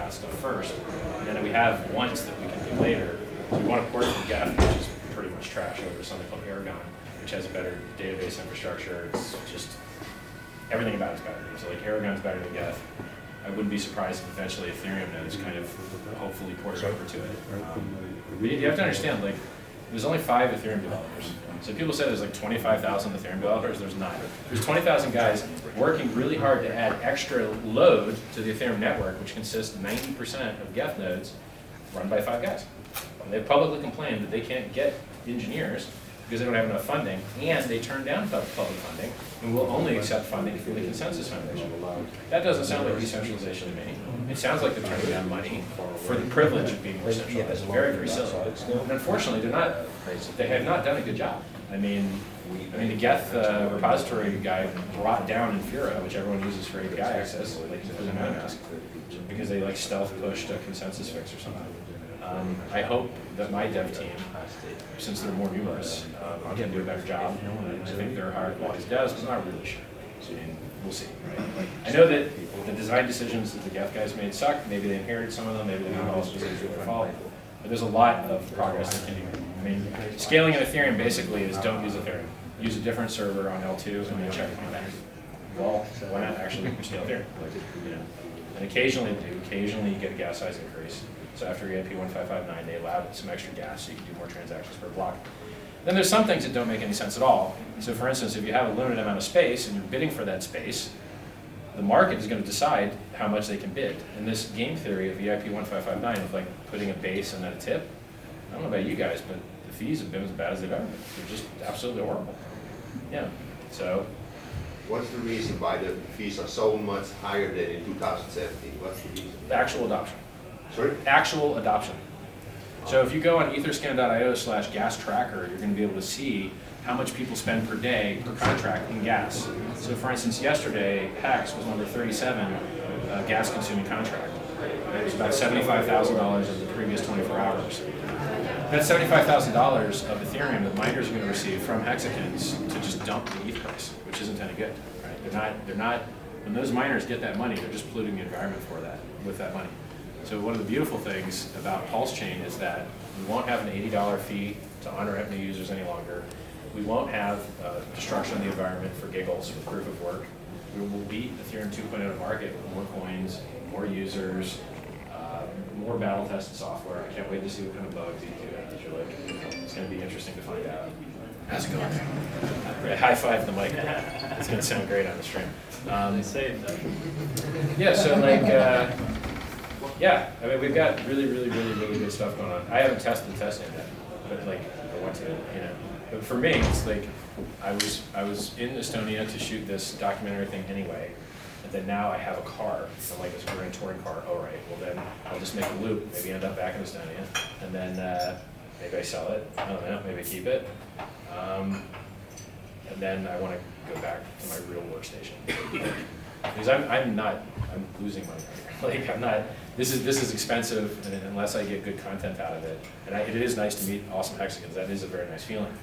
that stuff first, and then we have once that we can do later. So we want to port it from Geth, which is pretty much trash, over to something called Aragon, which has a better database infrastructure. It's just, everything about it's better. So like Aragon's better than Geth. I wouldn't be surprised if eventually Ethereum nodes kind of hopefully ported over to it. But you have to understand, like, there's only 5 Ethereum developers. So people say there's like 25,000 Ethereum developers, there's not. There's 20,000 guys working really hard to add extra load to the Ethereum network, which consists 90% of Geth nodes run by 5 guys. And they've publicly complained that they can't get engineers because they don't have enough funding, and they turn down public funding, and will only accept funding from the Consensus Foundation. That doesn't sound like decentralization to me. It sounds like they're turning down money for the privilege of being more centralized. Very, very silly. And unfortunately, they have not done a good job. I mean, the Geth repository guy brought down Infura, which everyone uses for API access, like for the MetaMask, because they like stealth pushed a consensus fix or something. I hope that my dev team, since they're more numerous, can do a better job. I think they're higher quality devs, but I'm not really sure. I mean, we'll see. Right? Like, I know that the design decisions that the Geth guys made suck. Maybe they inherited some of them. Maybe they're not all decisions that fault. But there's a lot of progress that can be made. I mean, scaling in Ethereum basically is don't use Ethereum. Use a different server on L2 and then check it back. Well, why not actually scale Ethereum? You know, and occasionally you get a gas size increase. So after EIP 1559, they allowed some extra gas so you can do more transactions per block. Then there's some things that don't make any sense at all. So for instance, if you have a limited amount of space and you're bidding for that space, the market is going to decide how much they can bid. And this game theory of EIP 1559 of like putting a base and then a tip, I don't know about you guys, but the fees have been as bad as they've ever been. They're just absolutely horrible. Yeah, so. What's the reason why the fees are so much higher than in 2017? What's the reason? The actual adoption. Sorry? Actual adoption. So if you go on etherscan.io/gas tracker, you're going to be able to see how much people spend per day per contract in gas. So for instance, yesterday, Hex was number 37 gas consuming contract. It was about $75,000 in the previous 24 hours. That's $75,000 of Ethereum that miners are going to receive from hexagons to just dump the ETH price, which isn't any good. Right? They're not. When those miners get that money, they're just polluting the environment for that with that money. So one of the beautiful things about pulsechain is that we won't have an $80 fee to on-ramp new users any longer. We won't have destruction of the environment for giggles with proof of work. We will beat Ethereum 2.0 to market with more coins, more users, more battle-tested software. I can't wait to see what kind of bugs you do. It's going to be interesting to find out. How's it going? High five the mic. It's going to sound great on the stream. They say that. Yeah, so like, yeah, I mean, we've got really good stuff going on. I haven't tested the testnet yet, but like, I want to, you know. But for me, it's like, I was in Estonia to shoot this documentary thing anyway, and then now I have a car, I'm like this grand touring car. Oh right, well then I'll just make a loop, maybe end up back in Estonia, and then maybe I sell it. I don't know, maybe I keep it, and then I want to go back to my real workstation because I'm losing money right here. Like I'm not. This is expensive, and unless I get good content out of it, and it is nice to meet awesome hexagons. That is a very nice feeling.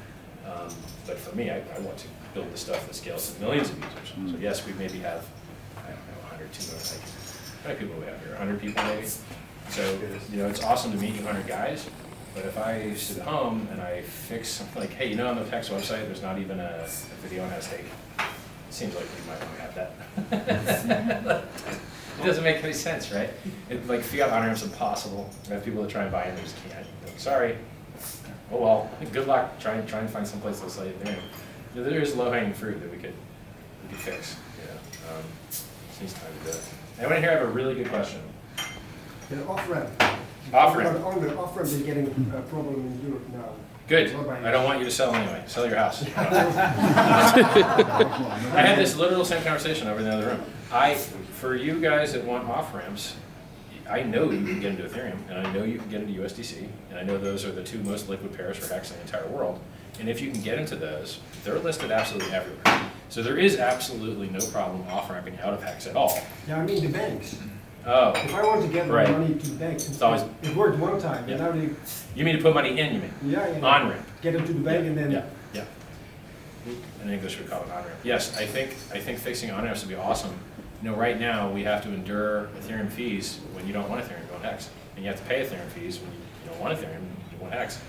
But for me, I want to build the stuff that scales to millions of users. So yes, we maybe have, I don't know, 100, 200, like, how many people do we have here? 100 people maybe. So you know, it's awesome to meet 100 guys. But if I sit at home and I fix something like, hey, you know, on the Hex website, there's not even a video on how to stake. It seems like we might want to have that. It doesn't make any sense, right? Like fiat on-ramps impossible. We have people that try and buy it and they just can't. Like, sorry. Oh well. Good luck trying to find someplace that's like there. There is low-hanging fruit that we could fix. You know, it needs time to do it. Anyone here have a really good question? The off-ramp. Off-ramp. On the off-ramp is getting a problem in Europe now. Good. I don't want you to sell anyway. Sell your house. I had this literal same conversation over in the other room. For you guys that want off-ramps, I know you can get into Ethereum, and I know you can get into USDC, and I know those are the two most liquid pairs for Hex in the entire world. And if you can get into those, they're listed absolutely everywhere. So there is absolutely no problem off-ramping out of Hex at all. Yeah, I mean the banks. Oh. If I want to get Right. money to the bank, it worked one time, Yeah. and now they You mean to put money in, you mean? yeah. On-ramp. Get it to the bank and then Yeah. In English we call it on-ramp. Yes, I think fixing on-ramps would be awesome. right now we have to endure Ethereum fees when you don't want Ethereum, you want Hex. And you have to pay Ethereum fees when you don't want Ethereum, you want Hex.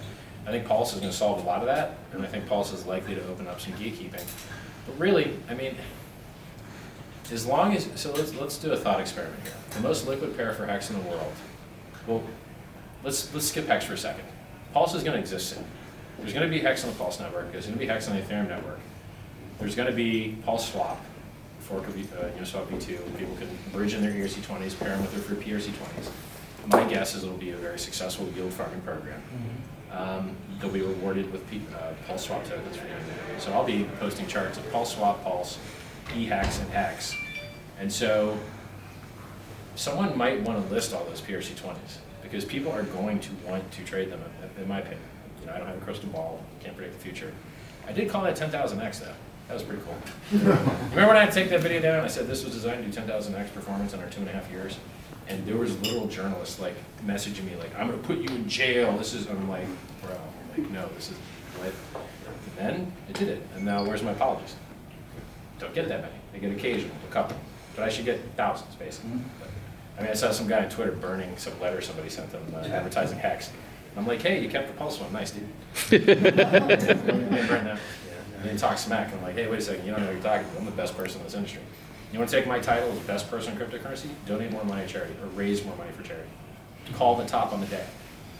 I think Pulse is going to solve a lot of that, and I think Pulse is likely to open up some gatekeeping. But really, I mean, as long as, so let's do a thought experiment here. The most liquid pair for Hex in the world. Well, let's skip Hex for a second. Pulse is going to exist soon. There's going to be Hex on the Pulse network. There's going to be Hex on the Ethereum network. There's going to be Pulse Swap, fork of Uniswap v2. People can bridge in their ERC20s, pair them with their free PRC20s. My guess is it'll be a very successful yield farming program. They'll be rewarded with Pulse Swap tokens for doing that. So I'll be posting charts of Pulse Swap, Pulse, eHex, and Hex. And so someone might want to list all those PRC20s because people are going to want to trade them, in my opinion. You know, I don't have a crystal ball, can't predict the future. I did call that 10,000x though. That was pretty cool. You remember when I had to take that video down? I said this was designed to do 10,000x performance in our 2.5 years. And there was literal journalists like messaging me like, I'm gonna put you in jail. This is, I'm like, bro, like, no, this is what? And then it did it. And now where's my apologies? Don't get that many. I get occasional, a couple. But I should get thousands, basically. But, I mean, I saw some guy on Twitter burning some letter somebody sent them advertising Hex. And I'm like, hey, you kept the Pulse one. Nice, dude. Yeah. And then talk smack. I'm like, hey, wait a second. You don't know what you're talking about. I'm the best person in this industry. You want to take my title as best person in cryptocurrency? Donate more money to charity or raise more money for charity. Call the top on the day.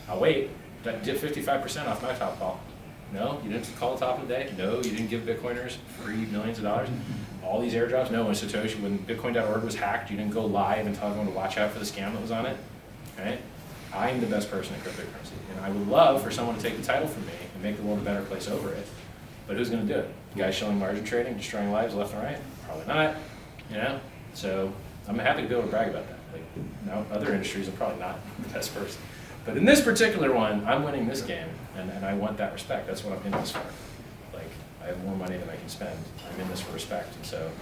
I'll wait. That did 55% off my top call. No, you didn't call the top of the day. No, you didn't give Bitcoiners free millions of dollars. All these airdrops. No, when Satoshi, when Bitcoin.org was hacked, you didn't go live and tell everyone to watch out for the scam that was on it. Right? I'm the best person in cryptocurrency, and I would love for someone to take the title from me and make the world a better place over it. But who's going to do it? Guys shilling margin trading, destroying lives left and right? Probably not. You know, so I'm happy to be able to brag about that. Like, now other industries, I'm probably not the best person, but in this particular one, I'm winning this game, and I want that respect. That's what I'm in this for. Like, I have more money than I can spend. I'm in this for respect, and so